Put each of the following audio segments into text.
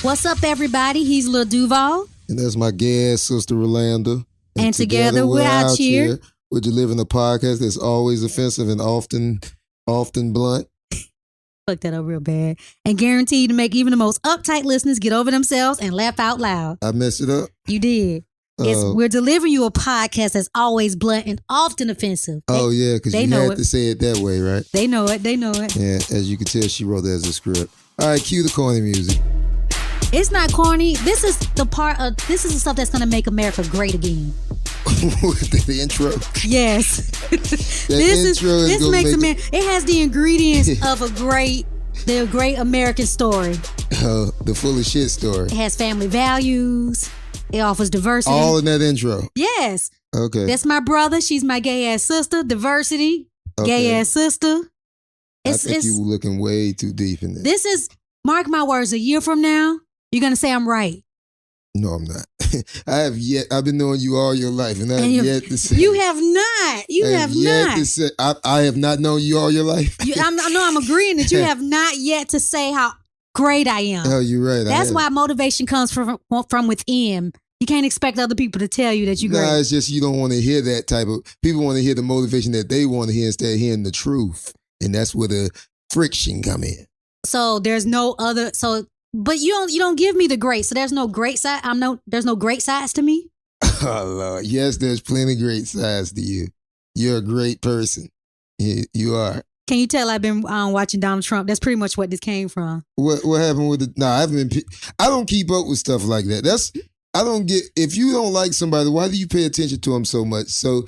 What's up, everybody? He's Lil Duval. And that's my gay ass sister, Rolanda. And together we're Outchea. We're delivering a podcast that's always offensive and often blunt. Fuck that up real bad. And guaranteed to make even the most uptight listeners get over themselves and laugh out loud. I messed it up? You did. We're delivering you a podcast that's always blunt and often offensive. Yeah, because you had to say it that way, right? They know it. Yeah, as you can tell, she wrote that as a script. All right, cue the corny music. It's not corny. This is the stuff that's going to make America great again. The intro? Yes. This makes America. It has the ingredients of the great American story. The full of shit story. It has family values. It offers diversity. All in that intro? Yes. Okay. That's my brother. She's my gay ass sister. Diversity. Okay. Gay ass sister. I think you were looking way too deep in this. This is, mark my words, a year from now, you're going to say I'm right. No, I'm not. I've been knowing you all your life, and I have yet to say. You have not. You have not. To say, I have not known you all your life. I'm agreeing that you have not yet to say how great I am. Oh, you're right. That's why motivation comes from within. You can't expect other people to tell you that you're great. No, it's just you don't want to hear that type of. People want to hear the motivation that they want to hear instead of hearing the truth, and that's where the friction come in. So there's no other. But you don't give me the great. So there's no great side. There's no great sides to me. Oh Lord, yes, there's plenty of great sides to you. You're a great person. You are. Can you tell I've been watching Donald Trump? That's pretty much what this came from. What happened with it? I don't keep up with stuff like that. I don't get, if you don't like somebody, why do you pay attention to him so much? So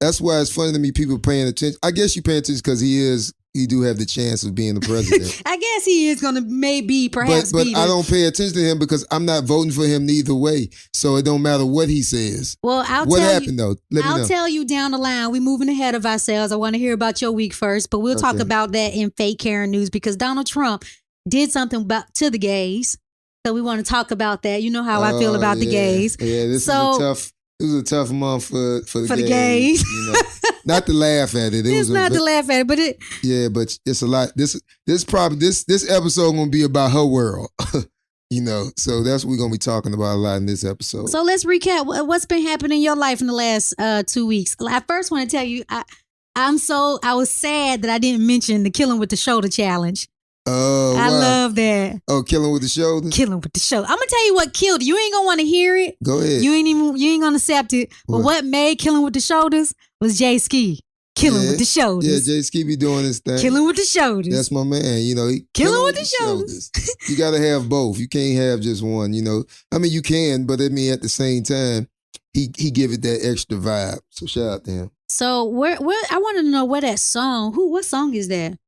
that's why it's funny to me, people paying attention. I guess you pay attention because he do have the chance of being the president. I guess he is going to perhaps but be. I don't pay attention to him because I'm not voting for him neither way. So it don't matter what he says. Well, what happened though? I'll tell you down the line. We're moving ahead of ourselves. I want to hear about your week first, but we'll talk about that in fake Karen news because Donald Trump did something to the gays. So we want to talk about that. You know how I feel about the gays. Yeah, this was a tough month for the gays. You know, not to laugh at it. It's not to laugh at it, but it. Yeah, but it's a lot. This episode gonna be about her world. You know, so that's what we're gonna be talking about a lot in this episode. So let's recap what's been happening in your life in the last 2 weeks. I first want to tell you, I was sad that I didn't mention the Killing with the Shoulder challenge. Oh, I love that. Oh, Killing with the Shoulder? Killing with the Shoulder. I'm going to tell you what killed it. You ain't going to want to hear it. Go ahead. You ain't going to accept it. But what made Killing with the Shoulders was Jay Ski. Killing with the Shoulders. Yeah, Jay Ski be doing his thing. Killing with the Shoulders. That's my man. You know, Killing with the Shoulders. You got to have both. You can't have just one, you know. I mean, you can, but at the same time, he give it that extra vibe. So shout out to him. So where I want to know where that song, what song is that?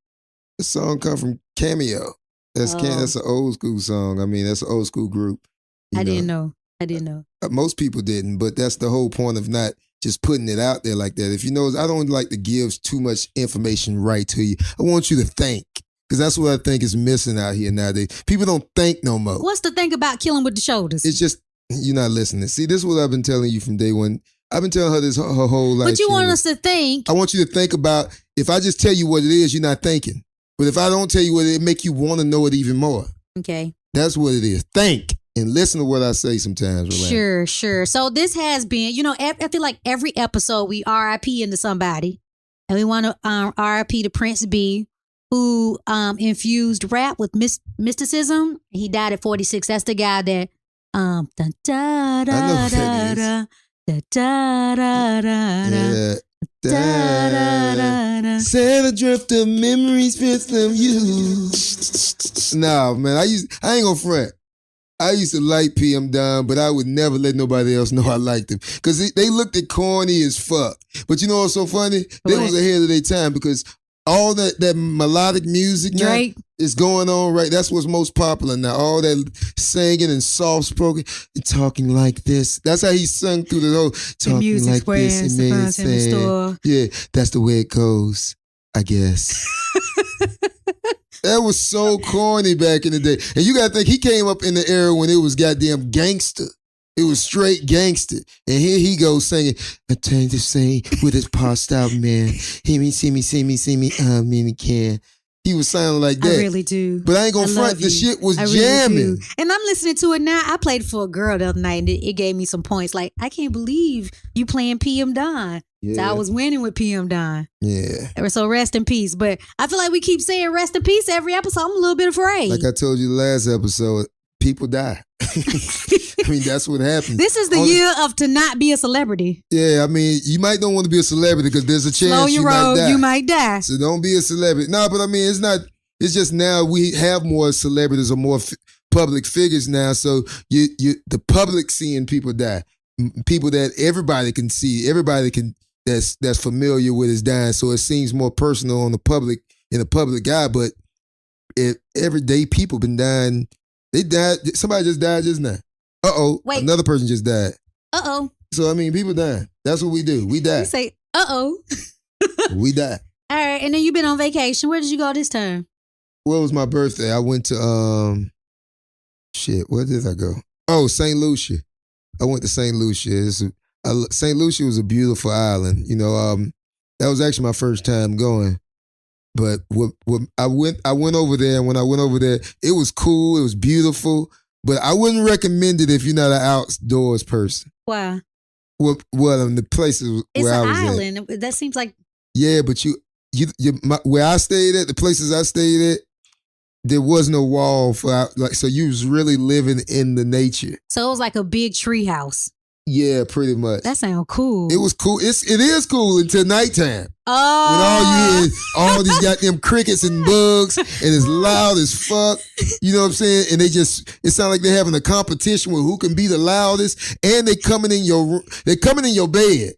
The song come from Cameo. That's an old school song. I mean, that's an old school group. I didn't know. Most people didn't, but that's the whole point of not just putting it out there like that. If you notice, I don't like to give too much information right to you. I want you to think, because that's what I think is missing out here nowadays. People don't think no more. What's the thing about Killing with the Shoulders? It's just, you're not listening. See, this is what I've been telling you from day one. I've been telling her this her whole life. But you want us to think. I want you to think about, if I just tell you what it is, you're not thinking. But if I don't tell you what it make you want to know it even more. Okay. That's what it is. Think and listen to what I say sometimes. Rolanda. Sure. So this has been, I feel like every episode we RIP into somebody. And we want to RIP to Prince B, who infused rap with mysticism. He died at 46. That's the guy that da da da da da da da da da. Da, da, da, da. Set adrift of memories with them you. Nah, man, I ain't gonna front. I used to like PM Dawn, but I would never let nobody else know I liked him. Because they looked at corny as fuck. But you know what's so funny? They was ahead of their time because all that melodic music now is going on right. That's what's most popular now. All that singing and soft spoken, talking like this. That's how he sung through the whole talking the like this. And man saying, yeah, that's the way it goes, I guess. That was so corny back in the day. And you got to think, he came up in the era when it was goddamn gangster. It was straight gangster. And here he goes singing, I tend to sing with his passed out man. Hear me, see me, see me, see me, I'm in the can. he was sounding like that. I really do. But I ain't gonna front. The shit was jamming. Really, and I'm listening to it now. I played for a girl the other night, and it gave me some points. Like, I can't believe you playing PM Don. Yeah. So I was winning with PM Don. Yeah. So rest in peace. But I feel like we keep saying rest in peace every episode. I'm a little bit afraid. Like I told you the last episode, people die. I mean, that's what happens. This is the year of to not be a celebrity. Yeah, I mean, you might don't want to be a celebrity because there's a chance you might die. You might die. So don't be a celebrity. No, but I mean, it's not. It's just now we have more celebrities or more public figures now. So the public seeing people die, people that everybody can see, everybody can that's familiar with is dying. So it seems more personal on the public in the public eye. But everyday people been dying. They died. Somebody just died just now. Wait. Another person just died. So I mean, people die. That's what we do. We die. You say, We die. All right, and then you been on vacation. Where did you go this time? Well, it was my birthday. I went to where did I go? Oh, St. Lucia. I went to St. Lucia. St. Lucia was a beautiful island. You know, that was actually my first time going. But I went over there, and when I went over there, it was cool. It was beautiful. But I wouldn't recommend it if you're not an outdoors person. Why? Well, in the places where I was at. It's an island. That seems like... Yeah, but where I stayed at, the places I stayed at, there was no wall so you was really living in the nature. So it was like a big tree house. Yeah, pretty much. That sounds cool. It was cool. It is cool until nighttime. Oh. When all you hear is all these goddamn crickets and bugs, and it's loud as fuck. You know what I'm saying? And it sounds like they're having a competition with who can be the loudest, and they're coming in your bed.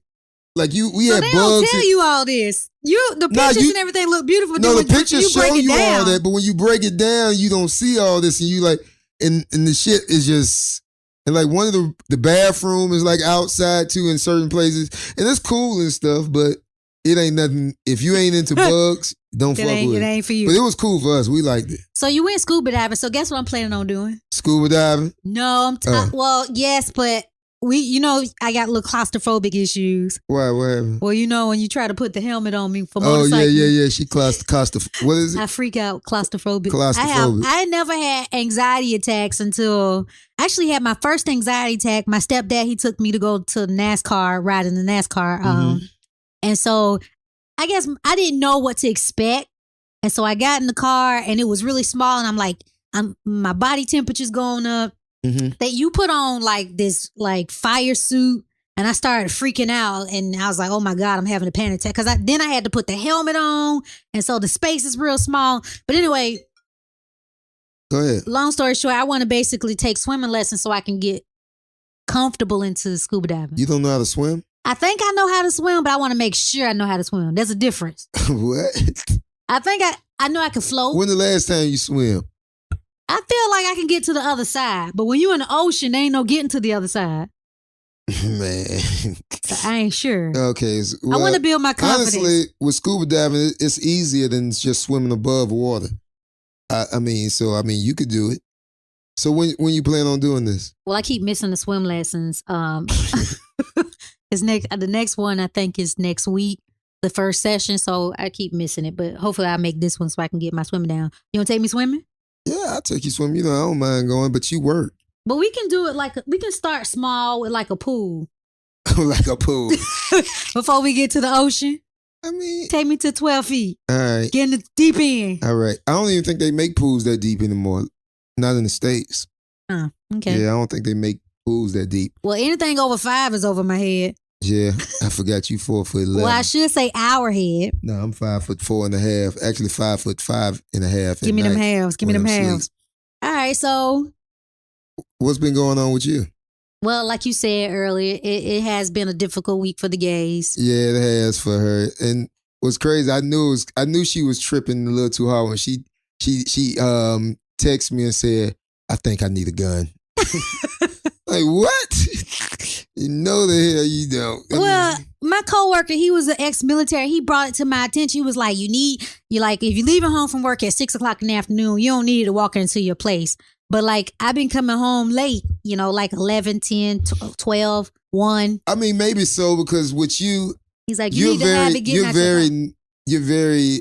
Like we had bugs. They don't tell you all this. The pictures and everything look beautiful. No, the pictures show you all that, but when you break it down, you don't see all this, and you like, and the shit is just. And like one of the bathroom is like outside too in certain places. And it's cool and stuff, but it ain't nothing. If you ain't into bugs, don't fuck with it. It ain't for you. But it was cool for us. We liked it. So you went scuba diving. So guess what I'm planning on doing? Scuba diving? No, well, yes, but I got little claustrophobic issues. Why? What happened? Well, when you try to put the helmet on me for motorcycle. Oh, yeah. She claustrophobic. What is it? I freak out claustrophobic. Claustrophobic. I never had anxiety attacks until I actually had my first anxiety attack. My stepdad, he took me to go to NASCAR, riding the NASCAR. And so I guess I didn't know what to expect. And so I got in the car and it was really small and I'm like, my body temperature's going up. That you put on like this like fire suit and I started freaking out and I was like, oh my God, I'm having a panic attack. Cause then I had to put the helmet on and so the space is real small. But anyway, go ahead. Long story short, I want to basically take swimming lessons so I can get comfortable into scuba diving. You don't know how to swim? I think I know how to swim, but I want to make sure I know how to swim. There's a difference. What? I think I know I can float. When the last time you swim? I feel like I can get to the other side, but when you're in the ocean, there ain't no getting to the other side. Man. So I ain't sure. Okay. I want to build my confidence. Honestly, with scuba diving, it's easier than just swimming above water. I mean, you could do it. So when you plan on doing this? Well, I keep missing the swim lessons. The next one I think is next week, the first session. So I keep missing it, but hopefully I'll make this one so I can get my swimming down. You want to take me swimming? Yeah, I'll take you swimming. I don't mind going, but you work. But we can do it we can start small with like a pool. Like a pool. Before we get to the ocean. I mean. Take me to 12 feet. All right. Get in the deep end. All right. I don't even think they make pools that deep anymore. Not in the States. Oh, okay. Yeah, I don't think they make pools that deep. Well, anything over 5 is over my head. Yeah, I forgot you 4'11". Well, I should say our head. No, I'm 5'4.5". Actually 5'5.5". Give me them halves. Give me them halves. All right, so what's been going on with you? Well, like you said earlier, it has been a difficult week for the gays. Yeah, it has for her. And what's crazy, I knew she was tripping a little too hard when she texted me and said, "I think I need a gun." Like, what? You know the hell you don't. My coworker, he was an ex-military. He brought it to my attention. He was like, if you're leaving home from work at 6:00 in the afternoon, you don't need to walk into your place. But like, I've been coming home late, like 11, 10, 12, 1. I mean, maybe so, because with you, he's like, you need to have it getting out your house. You're very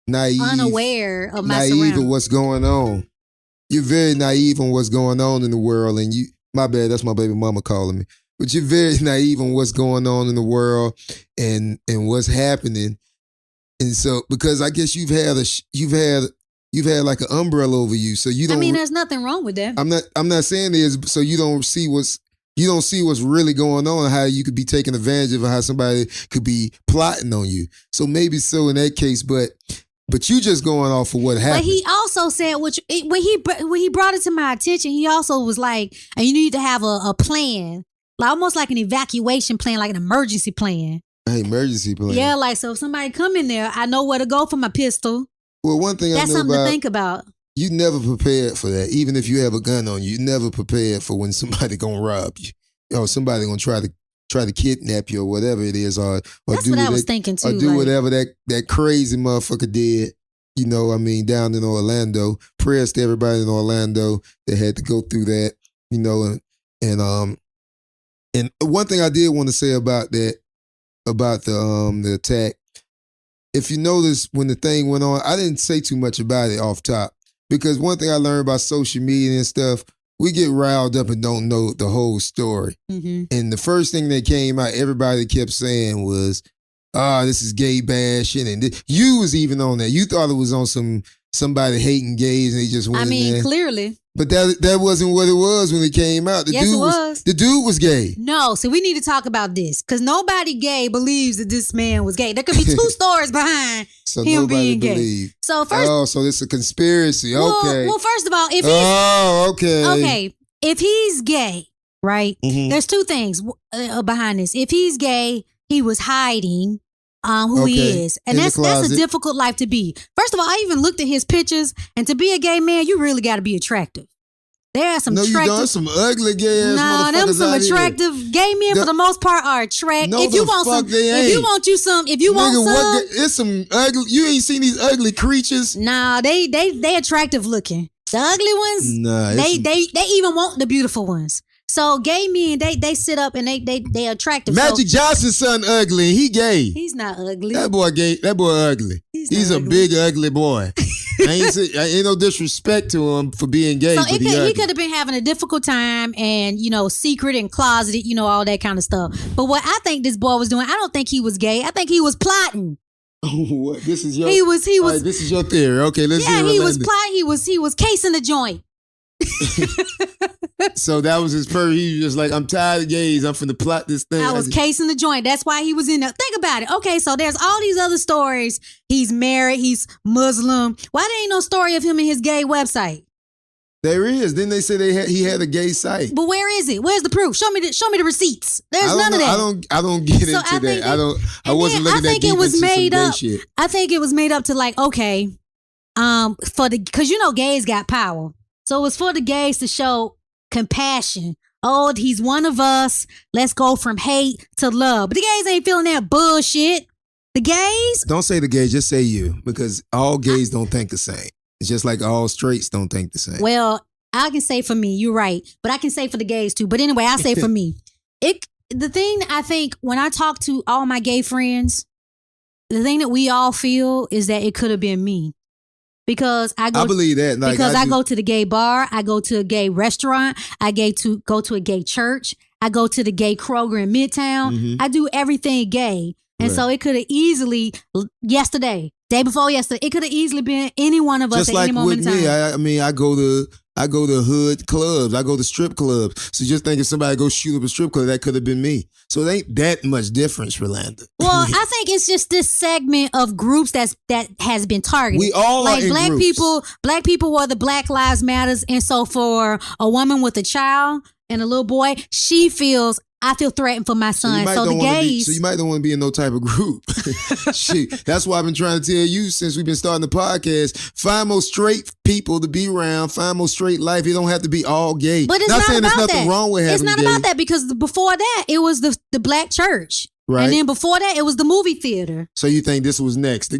unaware of my naive of surroundings. what's going on. You're very naive on what's going on in the world, and my bad, that's my baby mama calling me. But you're very naive on what's going on in the world and what's happening. And so, because I guess you've had like an umbrella over you, so you don't. I mean, there's nothing wrong with that. I'm not saying there's. So you don't see what's really going on, how you could be taking advantage of, how somebody could be plotting on you. So maybe so in that case, but you just going off of what happened. But he also said, when he brought it to my attention, he also was like, and you need to have a plan, like almost like an evacuation plan, like an emergency plan. Emergency plan. Yeah, like so if somebody come in there, I know where to go for my pistol. Well, one thing that's I know something about, to think about. You never prepared for that. Even if you have a gun on you, you never prepared for when somebody gonna rob you, or somebody gonna try to kidnap you or whatever it is, or that's do what I was thinking too. Or do whatever that crazy motherfucker did. You know, I mean, down in Orlando. Prayers to everybody in Orlando that had to go through that. You know, and one thing I did want to say about that, about the attack. If you notice, when the thing went on, I didn't say too much about it off top, because one thing I learned about social media and stuff, we get riled up and don't know the whole story. Mm-hmm. And the first thing that came out, everybody kept saying was, this is gay bashing. And you was even on that. You thought it was on somebody hating gays and they just went in there. Clearly. But that wasn't what it was when it came out. Yes, it was. The dude was gay. No, so we need to talk about this, because nobody gay believes that this man was gay. There could be two stories behind him being gay. So so it's a conspiracy. Okay. Well, first of all, if he's if he's gay, right? Mm-hmm. There's two things behind this. If he's gay, he was hiding who he is. And that's a difficult life to be. First of all, I even looked at his pictures, and to be a gay man, you really got to be attractive. There are some attractive. No, you some ugly gay ass motherfuckers. No, them some attractive gay men for the most part are attractive. No, if you want some, it's some ugly. You ain't seen these ugly creatures. Nah, they attractive looking. The ugly ones, they even want the beautiful ones. So gay men, they sit up and they attractive. Magic Johnson's son ugly. He gay. He's not ugly. That boy gay. That boy ugly. He's a big ugly boy. ain't no disrespect to him for being gay. So he could have been having a difficult time, and secret and closeted, all that kind of stuff. But what I think this boy was doing, I don't think he was gay. I think he was plotting. What? This is your. He was. Right, this is your theory. Okay, let's. Yeah, he was plotting. He was casing the joint. So that was his purpose. He was just like, I'm tired of gays. I'm finna plot this thing. I was casing the joint. That's why he was in there. Think about it. Okay, so there's all these other stories. He's married. He's Muslim. Why there ain't no story of him in his gay website? There is. Then they say he had a gay site. But where is it? Where's the proof? Show me the receipts. There's none of that. I don't get into that. I wasn't looking at deep into some gay shit. I think it was made up to like, okay, because gays got power. So it was for the gays to show compassion. Oh, he's one of us. Let's go from hate to love. But the gays ain't feeling that bullshit. The gays? Don't say the gays, just say you. Because all gays don't think the same. It's just like all straights don't think the same. Well, I can say for me, you're right. But I can say for the gays too. But anyway, I'll say for me. The thing I think when I talk to all my gay friends, the thing that we all feel is that it could have been me. Because I believe that. Like, because I go to the gay bar, I go to a gay restaurant, I go to a gay church, I go to the gay Kroger in Midtown. Mm-hmm. I do everything gay. And so it could have easily, day before yesterday, it could have easily been any one of us just at like any moment in time. I mean, I go to hood clubs. I go to strip clubs. So just think if somebody go shoot up a strip club, that could have been me. So it ain't that much difference, Rolanda. Well, I think it's just this segment of groups that has been targeted. We all like are in black groups. people. Black people were the Black Lives Matters, and so for a woman with a child and a little boy, she feels. I feel threatened for my son. So the gays. So you might don't want to be in no type of group. Shit. That's why I've been trying to tell you since we've been starting the podcast. Find more straight people to be around. Find more straight life. You don't have to be all gay. But it's not saying about there's nothing wrong with having It's not gay. about that, because before that, it was the black church. Right. And then before that, it was the movie theater. So you think this was next, the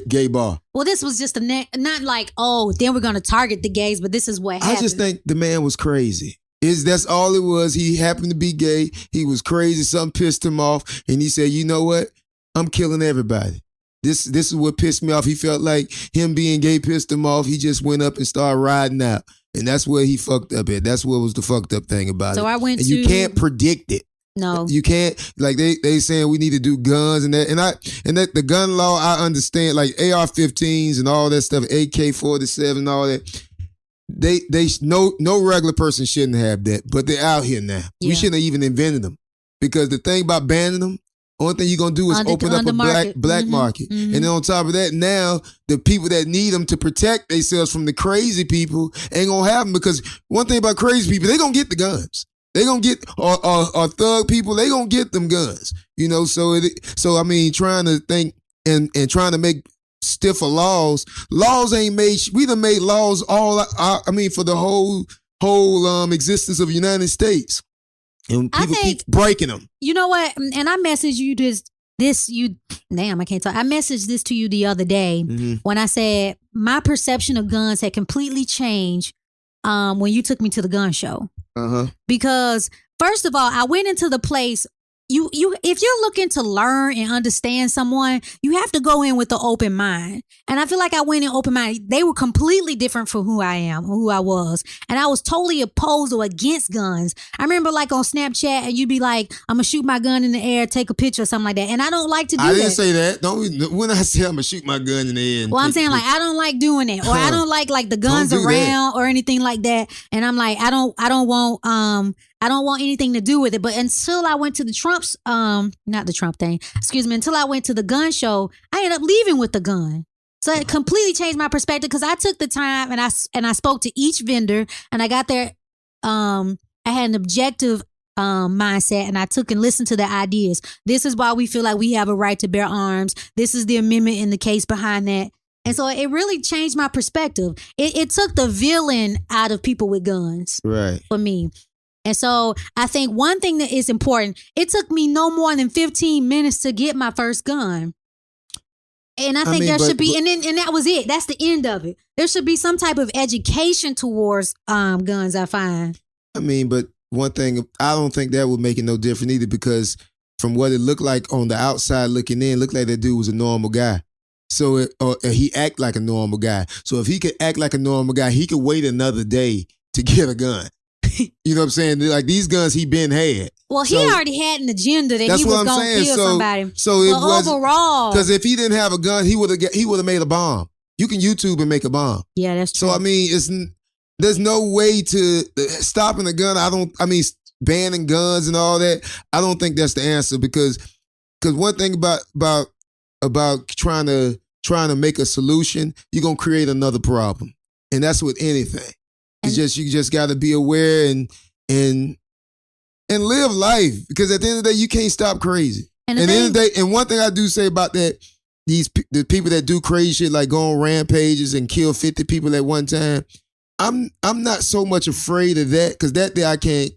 gay bar? Well, this was just not like, then we're going to target the gays, but this is what happened. I just think the man was crazy. That's all it was. He happened to be gay. He was crazy. Something pissed him off. And he said, you know what? I'm killing everybody. This is what pissed me off. He felt like him being gay pissed him off. He just went up and started riding out. And that's where he fucked up at. That's what was the fucked up thing about it. So I went and to... you can't predict it. No. You can't, like they saying we need to do guns and that. And that the gun law, I understand, like AR-15s and all that stuff, AK-47 and all that. No regular person shouldn't have that, but they're out here now. Yeah. We shouldn't have even invented them. Because the thing about banning them, only thing you're going to do is open up a black market. Mm-hmm. And then on top of that, now the people that need them to protect themselves from the crazy people ain't going to have them, because one thing about crazy people, they going to get the guns. They going to get, or thug people, they going to get them guns. You know, so I mean, trying to think and trying to make stiffer laws ain't made, we done made laws for the whole existence of the United States. And people keep breaking them. You know what? And I messaged you I can't talk. I messaged this to you the other day when I said my perception of guns had completely changed when you took me to the gun show. Because first of all, I went into the place. If you're looking to learn and understand someone, you have to go in with an open mind. And I feel like I went in open mind. They were completely different from who I am, who I was. And I was totally opposed or against guns. I remember like on Snapchat and you'd be like, I'm going to shoot my gun in the air, take a picture or something like that. And I don't like to do that. I didn't say that. When I say I'm going to shoot my gun in the air. Well, I'm saying like, I don't like doing that. Or I don't like the guns around or anything like that. And I'm like, I don't want anything to do with it. But until I went to the until I went to the gun show, I ended up leaving with the gun. So it completely changed my perspective, because I took the time and I spoke to each vendor, and I got there. I had an objective mindset, and I took and listened to the ideas. This is why we feel like we have a right to bear arms. This is the amendment in the case behind that. And so it really changed my perspective. It took the villain out of people with guns, right, for me. And so I think one thing that is important, it took me no more than 15 minutes to get my first gun. And I think there should be, and that was it. That's the end of it. There should be some type of education towards guns, I find. I mean, but one thing, I don't think that would make it no different either, because from what it looked like on the outside looking in, looked like that dude was a normal guy. So he act like a normal guy. So if he could act like a normal guy, he could wait another day to get a gun. You know what I'm saying? Like these guns he been had. Well, he already had an agenda that he was going to kill somebody. So it was overall, because if he didn't have a gun, he would have made a bomb. You can YouTube and make a bomb. Yeah, that's true. So I mean, there's no way to stopping a gun. Banning guns and all that. I don't think that's the answer, because one thing about trying to make a solution, you're gonna create another problem, and that's with anything. You just got to be aware and live life, because at the end of the day, you can't stop crazy. And at the end of the day, and one thing I do say about that, the people that do crazy shit, like go on rampages and kill 50 people at one time, I'm not so much afraid of that, because that day I can't.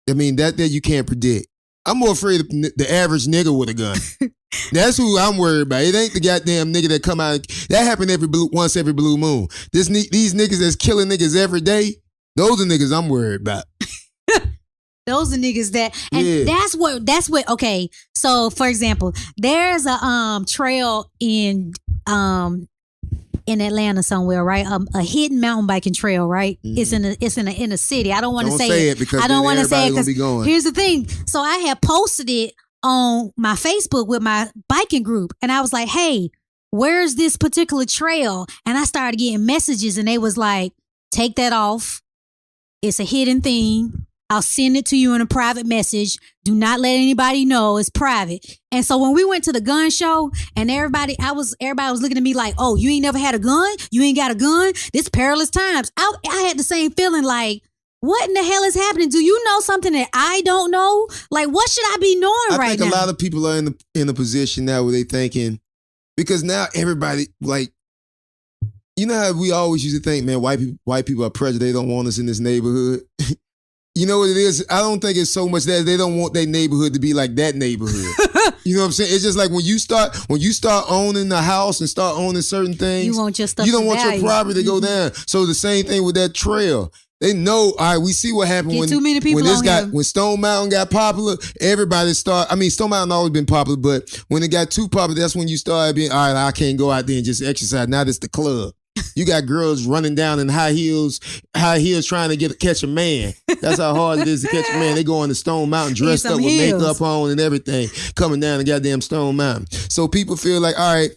I mean, that day you can't predict. I'm more afraid of the average nigga with a gun. That's who I'm worried about. It ain't the goddamn nigga that come out. That happen once every blue moon. These niggas that's killing niggas every day, those are niggas I'm worried about. Those are niggas that, and that's what. Okay, so for example, there's a trail in Atlanta somewhere, right? A hidden mountain biking trail, right? Mm-hmm. It's in a city. I don't want to say it because I don't want to say it because going. Here's the thing. So I had posted it on my Facebook with my biking group, and I was like, "Hey, where's this particular trail?" And I started getting messages, and they was like, "Take that off. It's a hidden thing. I'll send it to you in a private message. Do not let anybody know. It's private." And so when we went to the gun show, and everybody was looking at me like, "Oh, you ain't never had a gun? You ain't got a gun? This perilous times." I had the same feeling like, what in the hell is happening? Do you know something that I don't know? Like, what should I be knowing right now? I think a lot of people are in a position now where they thinking, because now everybody, like, you know how we always used to think, man, white people are prejudiced. They don't want us in this neighborhood. You know what it is? I don't think it's so much that they don't want their neighborhood to be like that neighborhood. You know what I'm saying? It's just like when you start owning the house and start owning certain things, you want your stuff. You don't want your property to go down. So the same thing with that trail. They know, all right, we see what happened Get when too many people on here. when Stone Mountain got popular, everybody started, I mean, Stone Mountain always been popular, but when it got too popular, that's when you started being, all right, I can't go out there and just exercise. Now it's the club. You got girls running down in high heels trying to catch a man. That's how hard it is to catch a man. They go on the Stone Mountain dressed up with makeup on and everything, coming down the goddamn Stone Mountain. So people feel like, all right,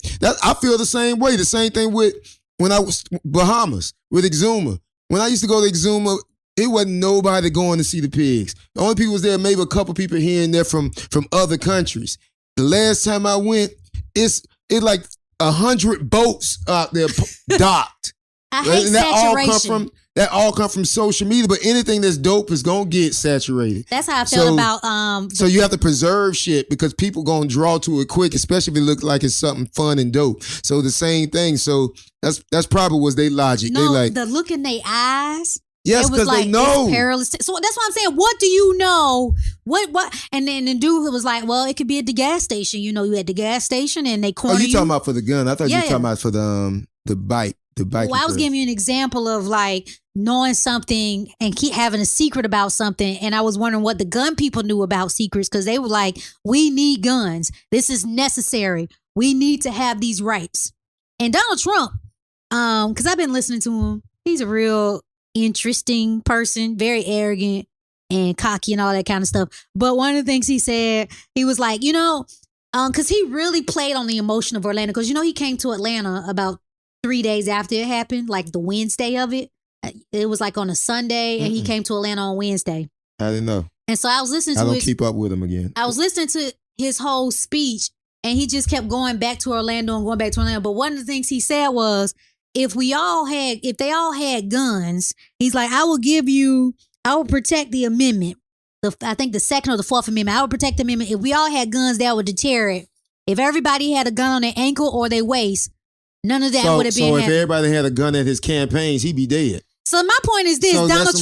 I feel the same way. The same thing with when I was Bahamas with Exuma. When I used to go to Exuma, it wasn't nobody going to see the pigs. The only people was there, maybe a couple people here and there from other countries. The last time I went, it's like 100 boats out there docked. I hate and saturation. That all come from social media, but anything that's dope is gonna get saturated. That's how I felt about So you have to preserve shit because people gonna draw to it quick, especially if it look like it's something fun and dope. So the same thing. So that's probably was their logic. No, they like the look in their eyes. Yes, because they know. It's perilous. So that's why I'm saying, what do you know? What? And then the dude was like, well, it could be at the gas station. You know, you at the gas station and they corner you. Oh, you talking about for the gun? I thought you were talking about for the bike. The bike. Well, I was giving you an example of like knowing something and keep having a secret about something. And I was wondering what the gun people knew about secrets because they were like, we need guns. This is necessary. We need to have these rights. And Donald Trump, because I've been listening to him, he's a real interesting person, very arrogant and cocky and all that kind of stuff. But one of the things he said, he was like, because he really played on the emotion of Orlando. Because, he came to Atlanta about 3 days after it happened, like the Wednesday of it. It was like on a Sunday, and he came to Atlanta on Wednesday. I didn't know. And so I was listening to I don't keep up with him again. I was listening to his whole speech, and he just kept going back to Orlando and going back to Orlando. But one of the things he said was, if they all had guns, he's like, I will protect the amendment. I think the second or the fourth amendment. I would protect the amendment. If we all had guns, that would deter it. If everybody had a gun on their ankle or their waist, none of that would have been. So if everybody had a gun at his campaigns, he'd be dead. So my point is this: Donald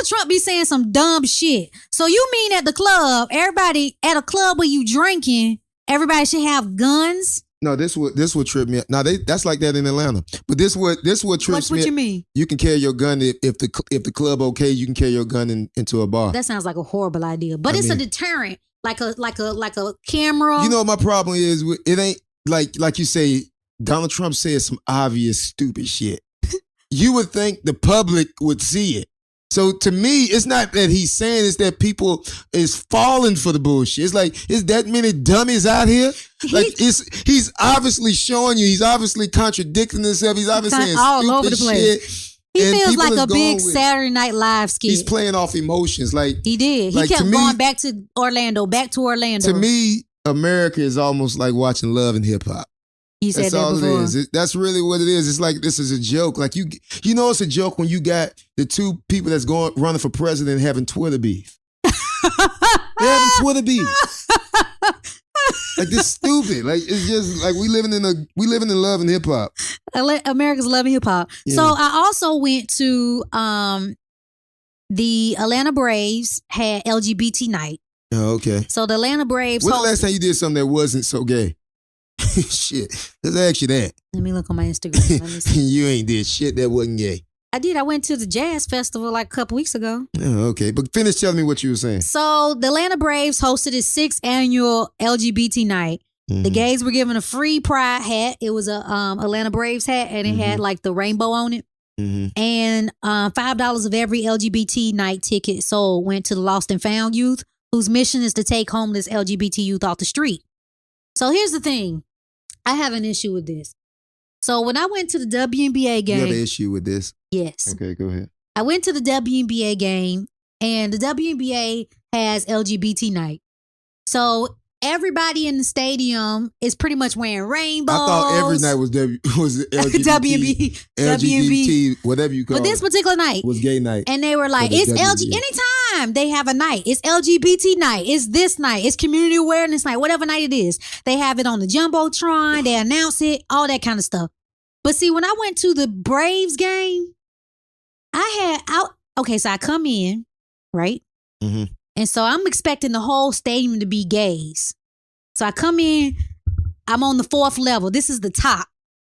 Trump be saying some dumb shit. So you mean at the club, everybody at a club where you drinking, everybody should have guns? No, this would trip me up. Now that's like that in Atlanta. But this would trips me. What you mean? You can carry your gun if the club okay. You can carry your gun into a bar. That sounds like a horrible idea, but it's a deterrent, like a camera. You know what my problem is? It ain't like you say. Donald Trump said some obvious stupid shit. You would think the public would see it. So to me, it's not that he's saying, it's that people is falling for the bullshit. It's like, is that many dummies out here? Like he's obviously showing you, he's obviously contradicting himself. He's obviously saying all over the place. Shit. He feels like a big Saturday Night Live skit. He's playing off emotions. Like he did. He kept going back to Orlando. To me, America is almost like watching Love and Hip Hop. He said that's that all before. it is. That's really what it is. It's like this is a joke. Like you know it's a joke when you got the two people that's running for president having Twitter beef. They're having Twitter beef. Like this stupid. Like it's just like we living in love and hip hop. America's love and hip hop. Yeah. So I also went to the Atlanta Braves had LGBT night. Oh, okay. So the Atlanta Braves. When's the last time you did something that wasn't so gay? Shit. Let's ask you that. Let me look on my Instagram. Let me see. You ain't did shit that wasn't gay. I did. I went to the Jazz Festival like a couple weeks ago. Oh, okay. But finish telling me what you were saying. So the Atlanta Braves hosted its 6th annual LGBT night. Mm-hmm. The gays were given a free pride hat. It was a Atlanta Braves hat, and it had like the rainbow on it. Mm-hmm. And $5 of every LGBT night ticket sold went to the lost and found youth, whose mission is to take homeless LGBT youth off the street. So here's the thing. I have an issue with this. So when I went to the WNBA game. You have an issue with this? Yes. Okay, go ahead. I went to the WNBA game, and the WNBA has LGBT night. So everybody in the stadium is pretty much wearing rainbows. I thought every night was LGBT, LGBT, whatever you call it. But this particular night was gay night. And they were like, it's anytime they have a night. It's LGBT night. It's this night. It's community awareness night. Whatever night it is. They have it on the Jumbotron. They announce it. All that kind of stuff. But see, when I went to the Braves game, so I come in, right? Mm-hmm. And so I'm expecting the whole stadium to be gays. So I come in, I'm on the 4th level. This is the top.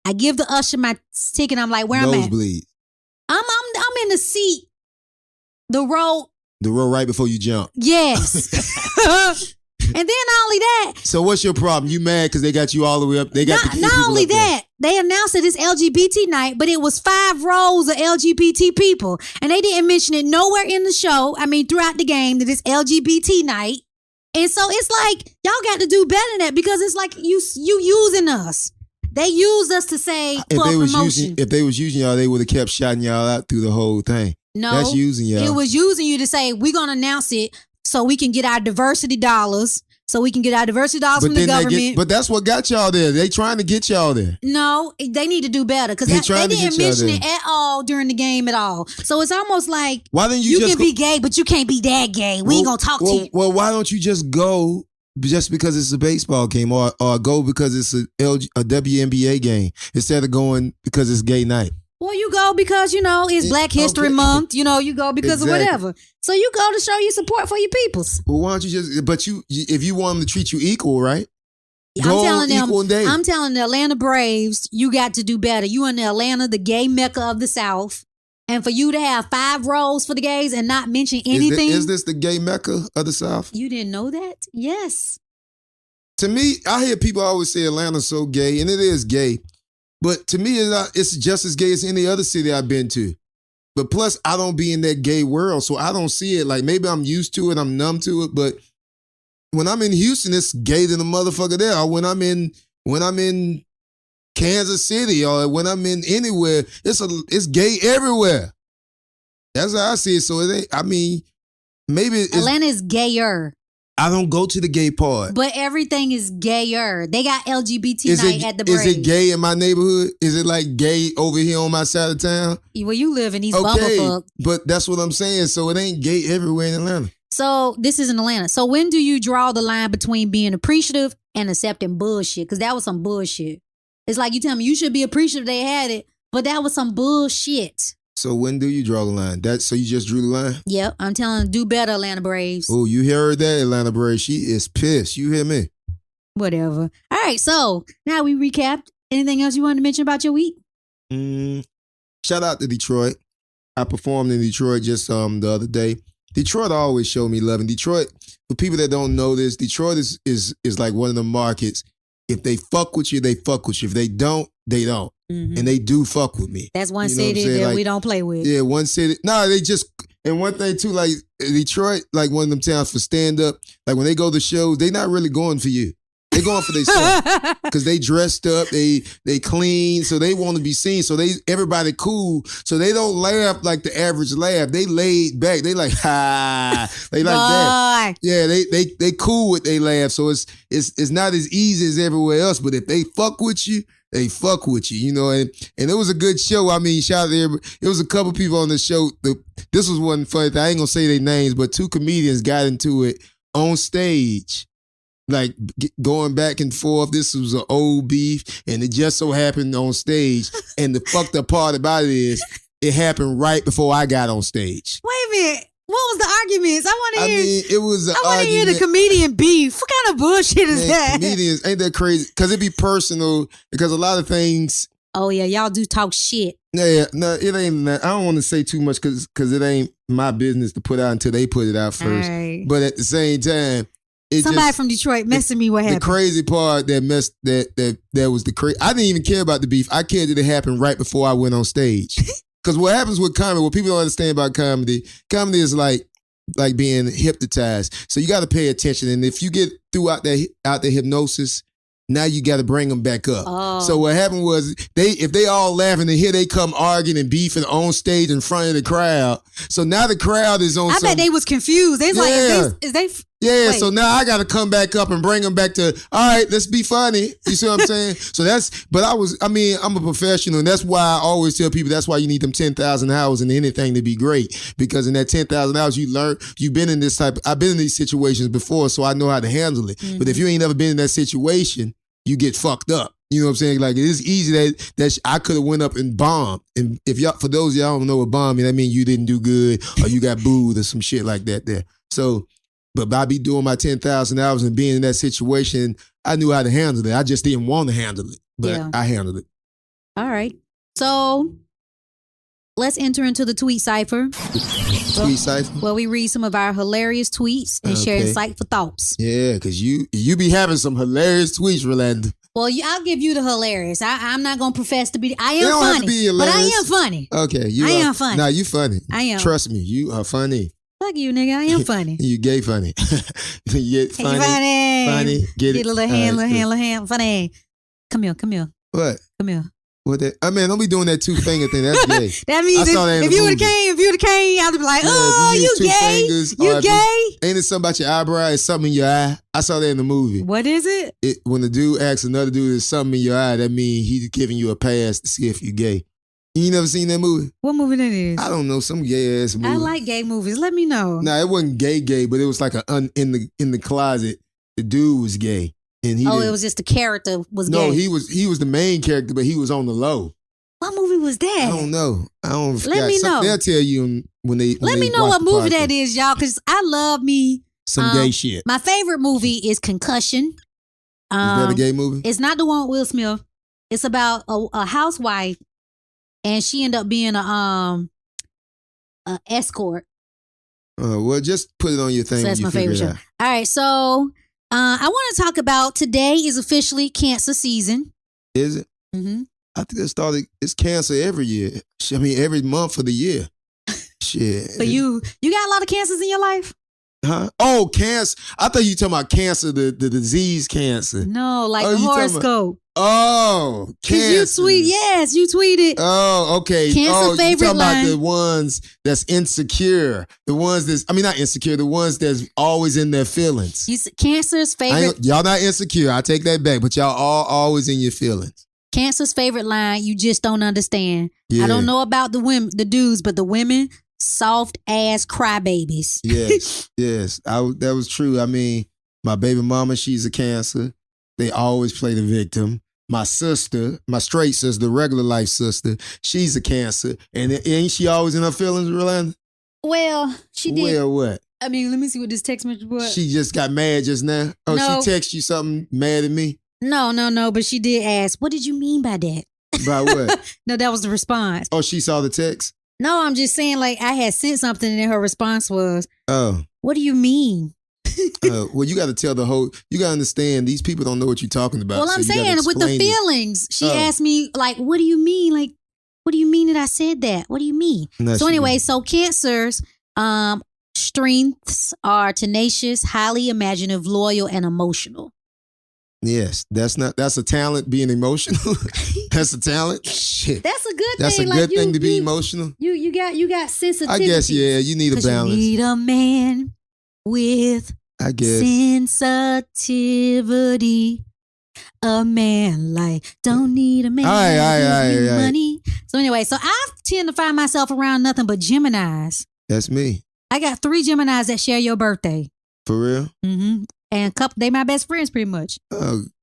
I give the usher my ticket. I'm like, where I'm at? Nosebleed. I'm in the seat The road. The road right before you jump. Yes. And then not only that. So what's your problem? You mad because they got you all the way up? They got not only that. They announced that it's LGBT night, but it was 5 rows of LGBT people. And they didn't mention it nowhere in the show. I mean, throughout the game that it's LGBT night. And so it's like, y'all got to do better than that because it's like you using us. They used us to say for promotion. If they was using y'all, they would have kept shouting y'all out through the whole thing. No. That's using y'all. It was using you to say, we're going to announce it so we can get our diversity dollars. So we can get our diversity dollars from the government. But that's what got y'all there. They trying to get y'all there. No, they need to do better because they didn't mention it at all during the game at all. So it's almost like why didn't you can be gay, but you can't be that gay. We ain't gonna talk to you. Well, why don't you just go just because it's a baseball game or go because it's a WNBA game instead of going because it's gay night? Well, you go because, it's Black History Month. You go because of whatever. So you go to show your support for your peoples. Well, why don't you just, but if you want them to treat you equal, right? I'm telling the Atlanta Braves, you got to do better. You in Atlanta, the gay mecca of the South. And for you to have 5 rows for the gays and not mention anything. Is this the gay mecca of the South? You didn't know that? Yes. To me, I hear people always say Atlanta's so gay, and it is gay. But to me, it's just as gay as any other city I've been to. But plus, I don't be in that gay world, so I don't see it. Like, maybe I'm used to it, I'm numb to it, but when I'm in Houston, it's gay than a motherfucker there. Or when I'm in Kansas City, or when I'm in anywhere, it's gay everywhere. That's how I see it. So it ain't, I mean, maybe Atlanta is gayer. I don't go to the gay part. But everything is gayer. They got LGBT night at the Braves. Is it gay in my neighborhood? Is it like gay over here on my side of town? Where you live in East Bumblefuck. But that's what I'm saying. So it ain't gay everywhere in Atlanta. So this is in Atlanta. So when do you draw the line between being appreciative and accepting bullshit? Because that was some bullshit. It's like you tell me you should be appreciative they had it, but that was some bullshit. So when do you draw the line? So you just drew the line? Yep, I'm telling you, do better, Atlanta Braves. Oh, you heard that, Atlanta Braves? She is pissed. You hear me? Whatever. All right, so now we recapped. Anything else you wanted to mention about your week? Shout out to Detroit. I performed in Detroit just the other day. Detroit always showed me love. And Detroit, for people that don't know this, Detroit is like one of the markets. If they fuck with you, they fuck with you. If they don't, they don't. Mm-hmm. And they do fuck with me. That's one city that we don't play with. Yeah, one city. No, they just, and one thing too, like Detroit, like one of them towns for stand-up, like when they go to shows, they not really going for you. They going for themselves. Because they dressed up, they clean, so they want to be seen. So everybody cool. So they don't laugh like the average laugh. They laid back. They like, ha. They like that. Yeah, they cool with they laugh. So it's not as easy as everywhere else. But if they fuck with you, they fuck with you, and it was a good show. I mean, shout out to everybody. It was a couple people on the show. This was one funny thing. I ain't gonna say their names, but 2 comedians got into it on stage, like going back and forth. This was an old beef, and it just so happened on stage. And the fucked up part about it is, it happened right before I got on stage. Wait a minute. What was the arguments? I want to hear. It was. I want to hear the comedian beef. What kind of bullshit is that? Comedians ain't that crazy? Because it be personal. Because a lot of things. Oh yeah, y'all do talk shit. Yeah, no, it ain't. I don't want to say too much because it ain't my business to put out until they put it out first. Right. But at the same time, somebody from Detroit messing me. What happened? The crazy part that was the crazy. I didn't even care about the beef. I cared that it happened right before I went on stage. Because what happens with comedy, what people don't understand about comedy is like being hypnotized. So you got to pay attention. And if you get out the hypnosis, now you got to bring them back up. Oh. So what happened was, if they all laughing, and here they come arguing and beefing on stage in front of the crowd. So now the crowd is on. I bet they was confused. They was like, is they? Yeah, wait. So now I got to come back up and bring them back to, all right, let's be funny. You see what I'm saying? I'm a professional, and that's why I always tell people that's why you need them 10,000 hours in anything to be great. Because in that 10,000 hours, you learn, I've been in these situations before, so I know how to handle it. Mm-hmm. But if you ain't never been in that situation, you get fucked up. You know what I'm saying? Like, it's easy that I could have went up and bombed. And for those of y'all don't know what bombing, that means you didn't do good or you got booed or some shit like that there. So, but by me doing my 10,000 hours and being in that situation, I knew how to handle it. I just didn't want to handle it, but I handled it. All right. So let's enter into the tweet cipher. Tweet cipher? Where we read some of our hilarious tweets and share insightful thoughts. Yeah, because you be having some hilarious tweets, Rolanda. Well, I'll give you the hilarious. I'm not going to profess to be. I am It don't funny. have to be hilarious. But I am funny. Okay. I am funny. Nah, you funny. I am. Trust me, you are funny. Fuck you, nigga. I am funny. You gay funny. You get funny. Funny. Get it. Get a little hand, funny. Come here. What? Come here. What that? I mean, don't be doing that 2-finger thing. That's gay. That means if you would have came, I'd be like, oh, you gay? Fingers, you gay? Ain't it something about your eyebrow? It's something in your eye. I saw that in the movie. What is it? When the dude asks another dude, there's something in your eye, that means he's giving you a pass to see if you're gay. You never seen that movie? What movie that is? I don't know, some gay ass movie. I like gay movies. Let me know. Nah, it wasn't gay, but it was like in the closet. The dude was gay, and he. It was just the character was gay. No, he was the main character, but he was on the low. What movie was that? I don't know. Let me know. They'll tell you when they. Let me know what movie that is, y'all, because I love me some gay shit. My favorite movie is Concussion. Is that a gay movie? It's not the one with Will Smith. It's about a housewife, and she ended up being a escort. Well, just put it on your thing. So that's my favorite show. All right, so I want to talk about today is officially cancer season. Is it? Mm-hmm. I think it's cancer every year. I mean, every month of the year. Shit. So you got a lot of cancers in your life? Huh? Oh, cancer. I thought you were talking about cancer, the disease cancer. No, like the horoscope. Oh, cancer. You tweeted. Oh, okay. Cancer favorite you talking line. about the ones that's insecure. The ones not insecure, the ones that's always in their feelings. Cancer's favorite. Y'all not insecure. I take that back, but y'all all always in your feelings. Cancer's favorite line, you just don't understand. Yeah. I don't know about the dudes, but the women, soft ass crybabies. Yes. That was true. I mean, my baby mama, she's a cancer. They always play the victim. My sister, my straight sister, the regular life sister, she's a cancer. And ain't she always in her feelings, Rolanda? Well, she did. Well, what? I mean, let me see what this text message was. She just got mad just now? Oh, No. She texted you something mad at me? No, but she did ask, what did you mean by that? By what? No, that was the response. Oh, she saw the text? No, I'm just saying, like, I had sent something and then her response was, Oh. what do you mean? Well, you got to tell you got to understand, these people don't know what you're talking about. Well, I'm saying with the feelings, she asked me, like, what do you mean? Like, what do you mean that I said that? What do you mean? So anyway, so cancers, strengths are tenacious, highly imaginative, loyal, and emotional. Yes, that's a talent, being emotional. That's a talent. Shit. That's a good That's thing. a good thing to be emotional. You got sensitivity. I guess, yeah, you need a balance. You need a man with sensitivity. A man like don't need a man with money. So anyway, so I tend to find myself around nothing but Geminis. That's me. I got 3 Geminis that share your birthday. For real? Mm-hmm. And they my best friends pretty much.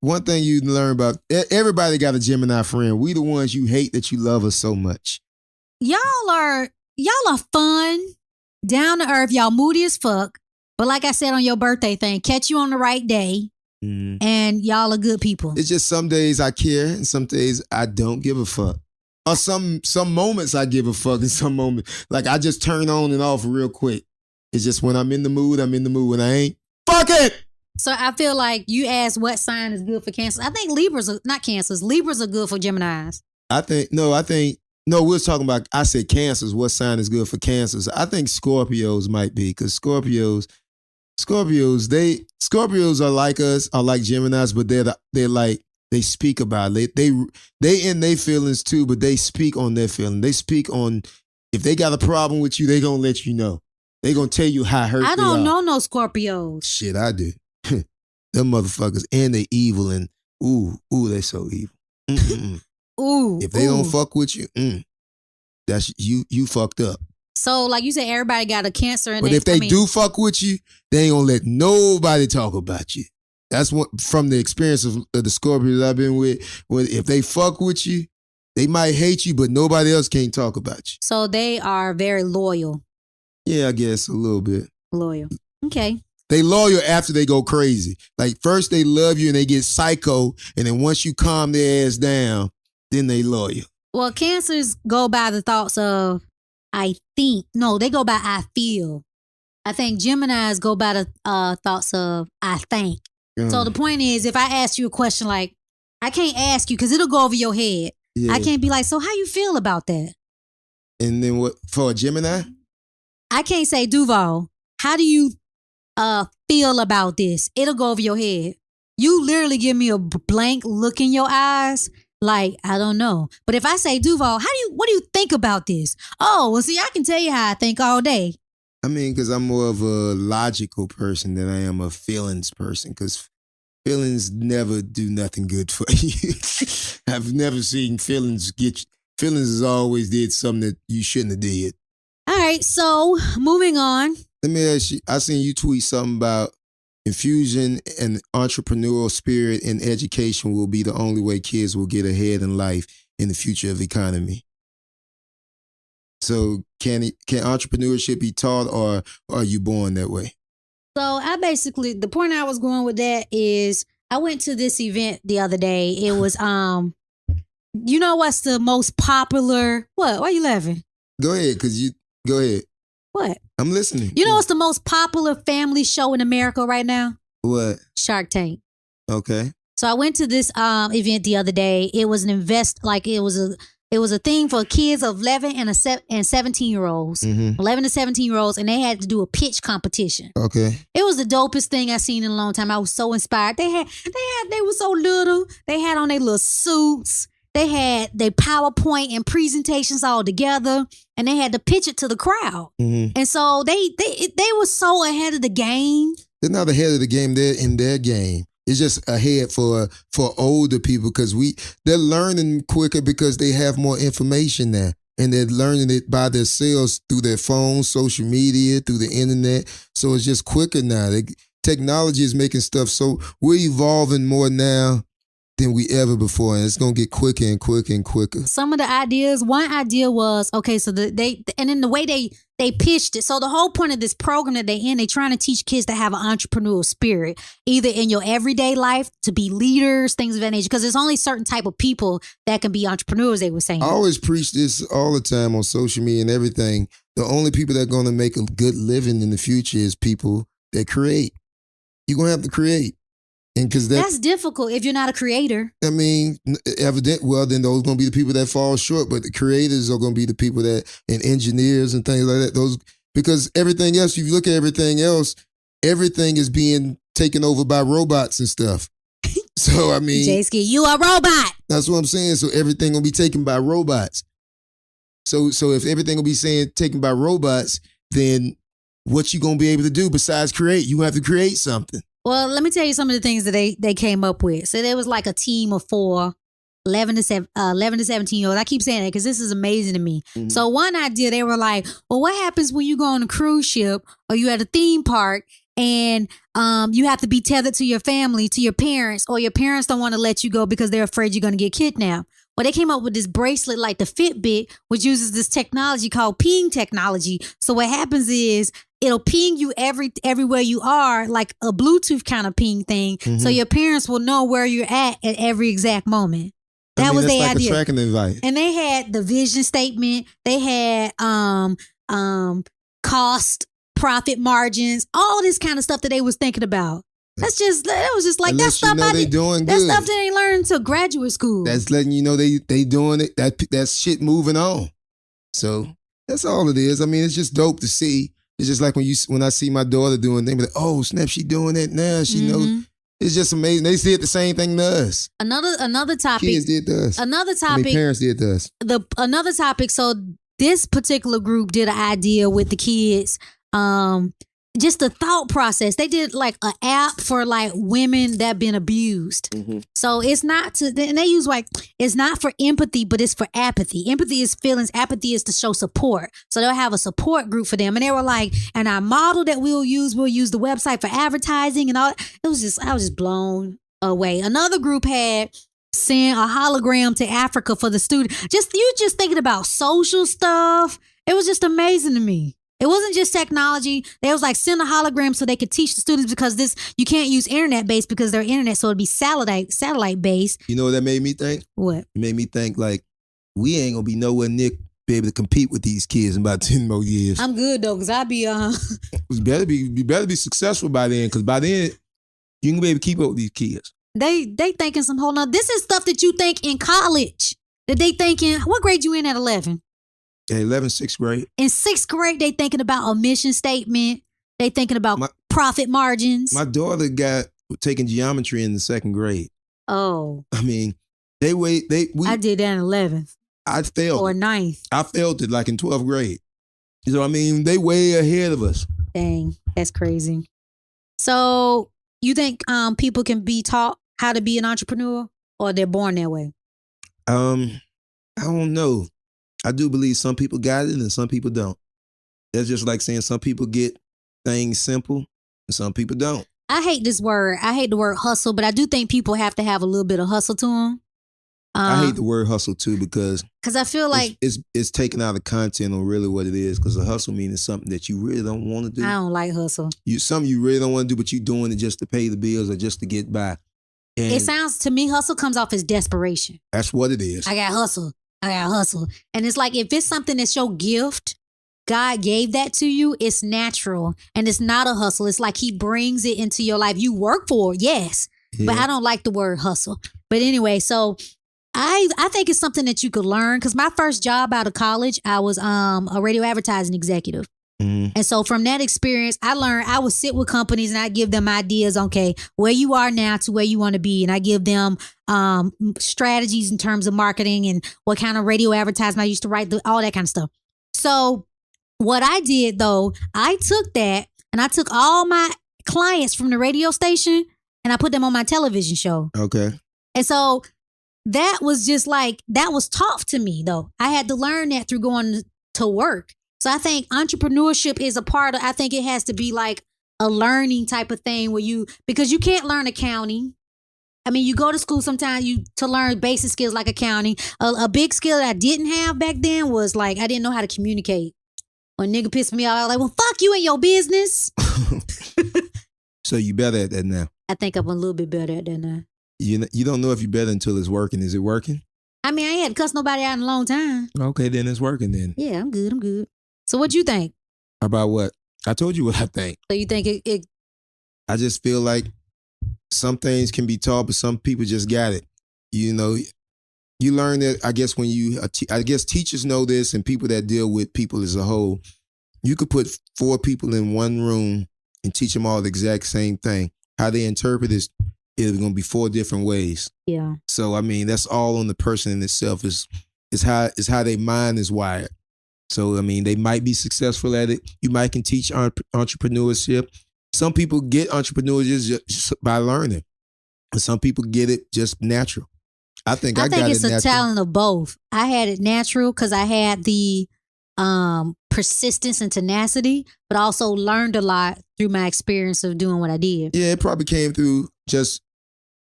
One thing you learn about, everybody got a Gemini friend. We the ones you hate that you love us so much. Y'all are fun, down to earth. Y'all moody as fuck. But like I said on your birthday thing, catch you on the right day. Mm-hmm. And y'all are good people. It's just some days I care and some days I don't give a fuck. Or some moments I give a fuck and some moments, like I just turn on and off real quick. It's just when I'm in the mood, I'm in the mood. When I ain't, fuck it! So I feel like you asked what sign is good for Cancer. I think Libras are not Cancers. Libras are good for Geminis. No, we're talking about, I said Cancers. What sign is good for Cancers? I think Scorpios might be, because Scorpios, Scorpios are like us, are like Geminis, but they're like, they speak about it. They in their feelings too, but they speak on their feelings. They speak on, if they got a problem with you, they gonna let you know. They gonna tell you how hurt they are. I don't know no Scorpios. Shit, I do. Them motherfuckers, and they evil, and ooh, they so evil. Ooh, if they don't fuck with you, that's you fucked up. So, like you said, everybody got a Cancer. But if they do fuck with you, they ain't gonna let nobody talk about you. That's what, from the experience of the Scorpios I've been with. If they fuck with you, they might hate you, but nobody else can't talk about you. So they are very loyal. Yeah, I guess a little bit. Loyal. Okay. They loyal after they go crazy. Like first they love you and they get psycho, and then once you calm their ass down, then they loyal. Well, Cancers go by the thoughts of I think. No, they go by I feel. I think Geminis go by the thoughts of I think. So the point is, if I ask you a question like, I can't ask you because it'll go over your head. Yeah. I can't be like, so how you feel about that? And then what for a Gemini? I can't say, Duval, how do you feel about this? It'll go over your head. You literally give me a blank look in your eyes, like, I don't know. But if I say, Duval, what do you think about this? Oh, well, see, I can tell you how I think all day. I mean, because I'm more of a logical person than I am a feelings person, because feelings never do nothing good for you. I've never seen feelings feelings has always did something that you shouldn't have did. All right, so moving on. Let me ask you, I seen you tweet something about infusion and entrepreneurial spirit in education will be the only way kids will get ahead in life in the future of the economy. So can entrepreneurship be taught, or are you born that way? So the point I was going with that is I went to this event the other day. It was, you know what's the most popular, what? Why are you laughing? Go ahead, go ahead. What? I'm listening. You know what's the most popular family show in America right now? What? Shark Tank. Okay. So I went to this event the other day. It was it was a thing for kids of 11 and 17-year-olds, 11 to 17-year-olds, and they had to do a pitch competition. Okay. It was the dopest thing I've seen in a long time. I was so inspired. They were so little. They had on their little suits. They had their PowerPoint and presentations all together, and they had to pitch it to the crowd. And so they were so ahead of the game. They're not ahead of the game. They're in their game. It's just ahead for older people because they're learning quicker because they have more information now. And they're learning it by themselves through their phones, social media, through the internet. So it's just quicker now. Technology is making stuff so we're evolving more now than we ever before, and it's gonna get quicker and quicker and quicker. Some of the ideas, one idea was, okay, so and then the way they pitched it. So the whole point of this program that they're trying to teach kids to have an entrepreneurial spirit, either in your everyday life, to be leaders, things of that nature, because there's only certain type of people that can be entrepreneurs, they were saying. I always preach this all the time on social media and everything. The only people that are gonna make a good living in the future is people that create. You're gonna have to create. And because that's difficult if you're not a creator. I mean, well, then those are going to be the people that fall short, but the creators are going to be the people and engineers and things like that. Because everything else, if you look at everything else, everything is being taken over by robots and stuff. So, I mean. J-Ski, you a robot. That's what I'm saying. So everything will be taken by robots. So if everything will be taken by robots, then what you going to be able to do besides create? You have to create something. Well, let me tell you some of the things that they came up with. So there was like a team of 11 to 17-year-olds. I keep saying that because this is amazing to me. So one idea, they were like, well, what happens when you go on a cruise ship or you at a theme park and you have to be tethered to your family, to your parents, or your parents don't want to let you go because they're afraid you're going to get kidnapped? Well, they came up with this bracelet like the Fitbit, which uses this technology called ping technology. So what happens is it'll ping you everywhere you are, like a Bluetooth kind of ping thing. So your parents will know where you're at every exact moment. That was their idea. Tracking device. And they had the vision statement. They had cost, profit margins, all this kind of stuff that they was thinking about. That was just like that stuff. They doing that good. Stuff they ain't learned until graduate school. That's letting you know they doing it. That shit moving on. So that's all it is. I mean, it's just dope to see. It's just like when I see my daughter doing things, like, oh snap, she doing that now. She knows. It's just amazing. They did the same thing to us. Another topic. Kids did to us. Another topic. Parents did to us. Another topic. So this particular group did an idea with the kids. Just the thought process. They did like an app for like women that been abused. So it's not and they use like, it's not for empathy, but it's for apathy. Empathy is feelings. Apathy is to show support. So they'll have a support group for them. And they were like, and our model that we'll use the website for advertising and all. I was just blown away. Another group had sent a hologram to Africa for the student. You just thinking about social stuff. It was just amazing to me. It wasn't just technology. They was like send a hologram so they could teach the students because you can't use internet based because they're internet, so it'd be satellite based. You know what that made me think? What? It made me think like we ain't gonna be nowhere near be able to compete with these kids in about 10 more years. I'm good though, cause I be You better be successful by then, because by then you can be able to keep up with these kids. They thinking some whole nother. This is stuff that you think in college. That they thinking, what grade you in at 11? Yeah, 11, 6th grade. In 6th grade, they thinking about a mission statement. They thinking about profit margins. My daughter got taking geometry in the 2nd grade. Oh. I mean, I did that in 11th. I failed. Or 9th. I failed it like in 12th grade. So, I mean, they way ahead of us. Dang, that's crazy. So, you think people can be taught how to be an entrepreneur, or they're born that way? I don't know. I do believe some people got it and some people don't. That's just like saying some people get things simple and some people don't. I hate this word. I hate the word hustle, but I do think people have to have a little bit of hustle to them. I hate the word hustle too, because I feel like it's taken out of content on really what it is. Because a hustle means something that you really don't want to do. I don't like hustle. Something you really don't want to do, but you're doing it just to pay the bills or just to get by. And it sounds to me, hustle comes off as desperation. That's what it is. I got hustle. And it's like, if it's something that's your gift, God gave that to you, it's natural. And it's not a hustle. It's like he brings it into your life. You work for it, yes. Yeah. But I don't like the word hustle. But anyway, so I think it's something that you could learn. Because my first job out of college, I was a radio advertising executive. Mm-hmm. And so from that experience, I learned I would sit with companies and I give them ideas, okay, where you are now to where you want to be. And I give them strategies in terms of marketing and what kind of radio advertisement I used to write, all that kind of stuff. So what I did though, I took that and I took all my clients from the radio station and I put them on my television show. Okay. And so that was just like, that was tough to me though. I had to learn that through going to work. So I think entrepreneurship is a part of, I think it has to be like a learning type of thing where because you can't learn accounting. I mean, you go to school sometimes to learn basic skills like accounting. A big skill that I didn't have back then was like, I didn't know how to communicate. When nigga pissed me off, I was like, well, fuck you and your business. So you better at that now? I think I'm a little bit better at that now. You don't know if you're better until it's working. Is it working? I mean, I ain't had to cuss nobody out in a long time. Okay, then it's working then. Yeah, I'm good. So what you think? About what? I told you what I think. So you think it I just feel like some things can be taught, but some people just got it. You know, you learn that, I guess, when I guess teachers know this, and people that deal with people as a whole. You could put 4 people in one room and teach them all the exact same thing. How they interpret is going to be 4 different ways. Yeah. So, I mean, that's all on the person in itself. Is how their mind is wired. So, I mean, they might be successful at it. You might can teach entrepreneurship. Some people get entrepreneurship just by learning. And some people get it just natural. I think it's a talent of both. I had it natural because I had the persistence and tenacity, but also learned a lot through my experience of doing what I did. Yeah, it probably came through just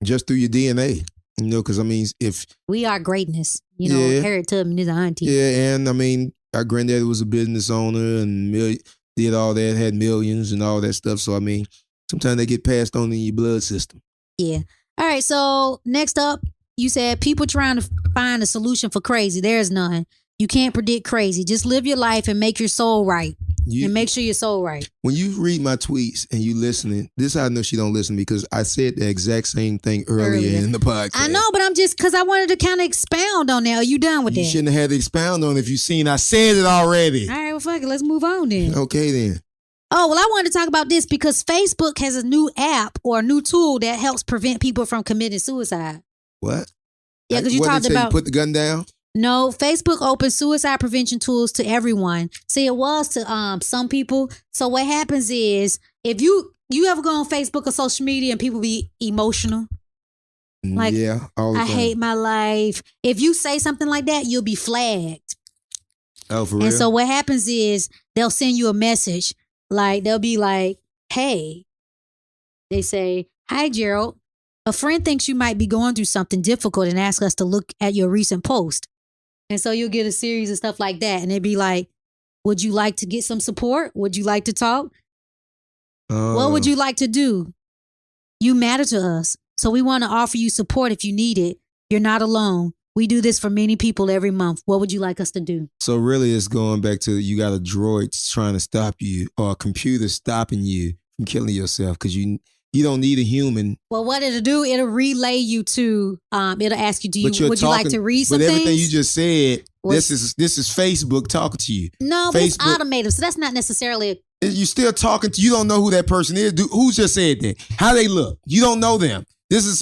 through your DNA. You know, because, I mean, if... We are greatness. You know, Harriet Tubman is an auntie. Yeah, and, I mean... Our granddaddy was a business owner and did all that, had millions and all that stuff. So, I mean, sometimes they get passed on in your blood system. Yeah. All right. So next up, you said people trying to find a solution for crazy. There's none. You can't predict crazy. Just live your life and make your soul right. And make sure your soul right. When you read my tweets and you listening, this is how I know she don't listen, because I said the exact same thing earlier in the podcast. I know, but I'm just, because I wanted to kind of expound on that. Are you done with that? You shouldn't have had to expound on it if you seen I said it already. All right, well, fuck it. Let's move on then. Okay, then. Oh, well, I wanted to talk about this because Facebook has a new app or a new tool that helps prevent people from committing suicide. What? Yeah, because you talked about... You put the gun down? No, Facebook opens suicide prevention tools to everyone. See, it was to some people. So what happens is, if you ever go on Facebook or social media and people be emotional, like, yeah, I hate my life. If you say something like that, you'll be flagged. Oh, for real? And so what happens is they'll send you a message. Like, they'll be like, hey, they say, hi, Gerald. A friend thinks you might be going through something difficult and ask us to look at your recent post. And so you'll get a series of stuff like that. And it'd be like, would you like to get some support? Would you like to talk? What would you like to do? You matter to us. So we want to offer you support if you need it. You're not alone. We do this for many people every month. What would you like us to do? So really it's going back to you got a droid trying to stop you or a computer stopping you from killing yourself because you don't need a human. Well, what it'll do, it'll relay you to, it'll ask you, would you like to read some things? But everything things? you just said, this is Facebook talking to you. No, but it's automated, so that's not necessarily you still talking to, you don't know who that person is. Who just said that? How they look? You don't know them. This is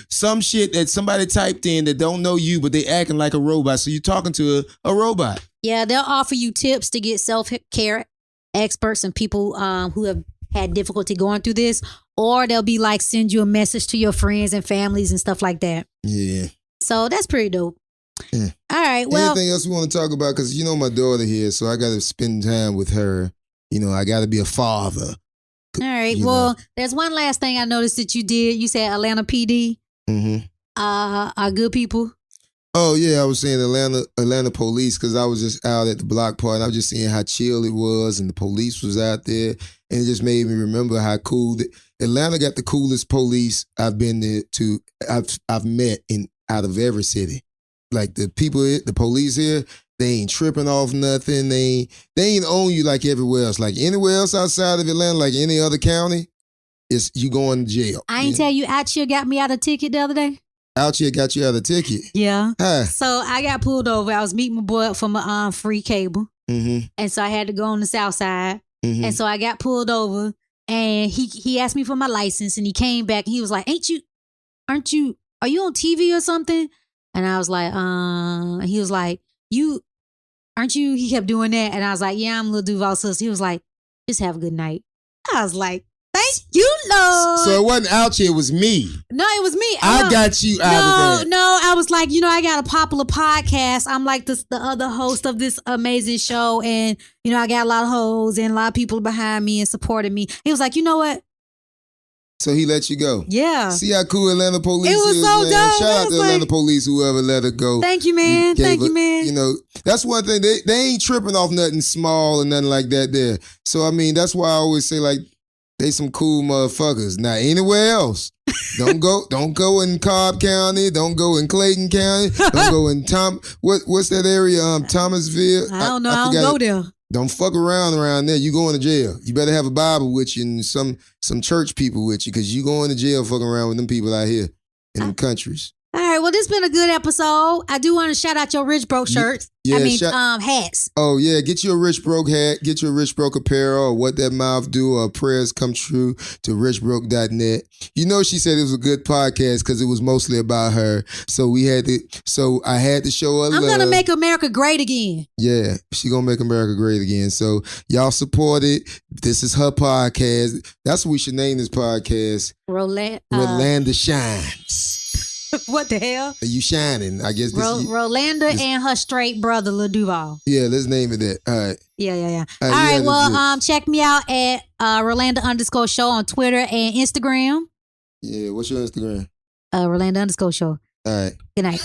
some shit that somebody typed in that don't know you, but they acting like a robot. So you're talking to a robot. Yeah, they'll offer you tips to get self-care experts and people who have had difficulty going through this, or they'll be like send you a message to your friends and families and stuff like that. Yeah. So that's pretty dope. Yeah. All right. Well, anything else we want to talk about? Because you know my daughter here, so I got to spend time with her. You know, I got to be a father. All right. Well, there's one last thing I noticed that you did. You said Atlanta PD are good people. Oh, yeah. I was saying Atlanta police because I was just out at the block party. And I was just seeing how chill it was and the police was out there. And it just made me remember how cool Atlanta got the coolest police I've been there to. I've met out of every city. Like the people, the police here, they ain't tripping off nothing. They ain't own you like everywhere else. Like anywhere else outside of Atlanta, like any other county, it's you going to jail. I ain't tell you, Outchea got me out a ticket the other day. Outchea got you out a ticket? Yeah. Huh. So I got pulled over. I was meeting my boy up for my free cable. And so I had to go on the south side. And so I got pulled over and he asked me for my license and he came back and he was like, are you on TV or something? And I was like, he was like, aren't you? He kept doing that. And I was like, yeah, I'm Lil Duval sister. He was like, just have a good night. I was like, thank you, Lord. So it wasn't Outchea, it was me. No, it was me. I got you out of that. No, I was like, I got a popular podcast. I'm like the other host of this amazing show. And, I got a lot of hoes and a lot of people behind me and supporting me. He was like, you know what? So he let you go. Yeah. See how cool Atlanta police is, man. So dope. Shout out to Atlanta police, whoever let her go. Thank you, man. Thank you, man. That's one thing. They ain't tripping off nothing small or nothing like that there. So, I mean, that's why I always say, like, they some cool motherfuckers. Now, anywhere else, don't go in Cobb County. Don't go in Clayton County. Don't go in what's that area? Thomasville. I don't know. I don't go there. Don't fuck around there. You going to jail. You better have a Bible with you and some church people with you because you going to jail fucking around with them people out here in them countries. All right. Well, this has been a good episode. I do want to shout out your Rich Broke shirts. Yeah, hats. Oh, yeah. Get your Rich Broke hat. Get your Rich Broke apparel or What That Mouth Do or Prayers Come True to richbroke.net. She said it was a good podcast because it was mostly about her. So I had to show her love. I'm going to make America great again. Yeah. She going to make America great again. So y'all support it. This is her podcast. That's what we should name this podcast. Rolanda Shines. What the hell? Are you shining? I guess this Rolanda and her straight brother, Lil Duval. Yeah, let's name it that. All right. Yeah. All right. Well, check me out at Rolanda_show on Twitter and Instagram. Yeah, what's your Instagram? Rolanda_show. All right. Good night.